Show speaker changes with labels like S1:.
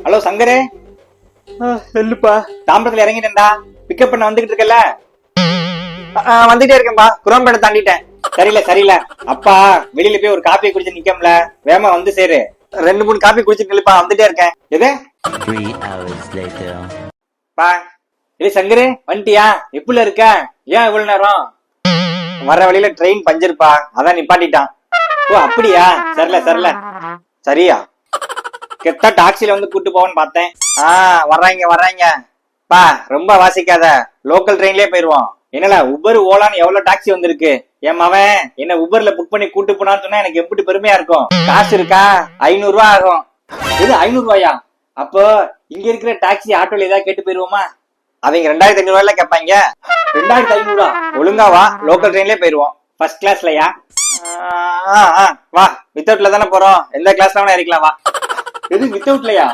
S1: Hello சங்கரே.
S2: சொல்லுப்பா.
S1: தாம்பரத்துல இறங்கிட்டேன்டா. Pickup பண்ண வந்துகிட்டு இருக்கல. வந்துட்டே இருக்கேன்பா. குரோம்பேட்டை தாண்டிட்டேன். சரியில்ல அப்பா வெளியில போய் ஒரு காப்பி குடிச்சு நிக்கம்ல, வேமா வந்து சேரு. 2-3 காப்பி குடிச்சிட்டு நில்லுப்பா, வந்துட்டே இருக்கேன். எது
S3: 3 hours later.
S1: பா ஏய் சங்கரே, வந்துட்டியா? எப்படில இருக்க? ஏன் இவ்வளவு நேரம்? வர வழியில ட்ரெயின் பஞ்சர்ப்பா, அதான் நிப்பாட்டிட்டான். ஓ அப்படியா? சரில சரியா? கெத்தா டாக்ஸில வந்து கூட்டு போவோன்னு பார்த்தேன். வர்றாங்க. பா ரொம்ப வாசிக்காத, லோக்கல் ட்ரெயின்லயே போயிருவோம். என்னல உபர் ஓலான்னு எவ்வளவு டாக்ஸி வந்திருக்கு. என் மவன் என்ன உபர்ல புக் பண்ணி கூட்டு போனான்னு சொன்னா எனக்கு எப்படி பெருமையா இருக்கும். காசு இருக்கா? 500 ரூபாய் ஆகும். இது 500 ரூபாயா? அப்போ இங்க இருக்கிற டாக்ஸி ஆட்டோல ஏதாவது கேட்டு போயிருவோமா? அவங்க 2500 ரூபாய்ல கேட்பாங்க. 2500? ஒழுங்கா வா, லோக்கல் ட்ரெயின்லயே போயிருவோம். ஃபர்ஸ்ட் கிளாஸ்லயா? வா, வித்தவுட்ல தானே போறோம், எந்த கிளாஸ்ல வேணா இருக்கலாம். வா. எது வித்தவுட்லயா?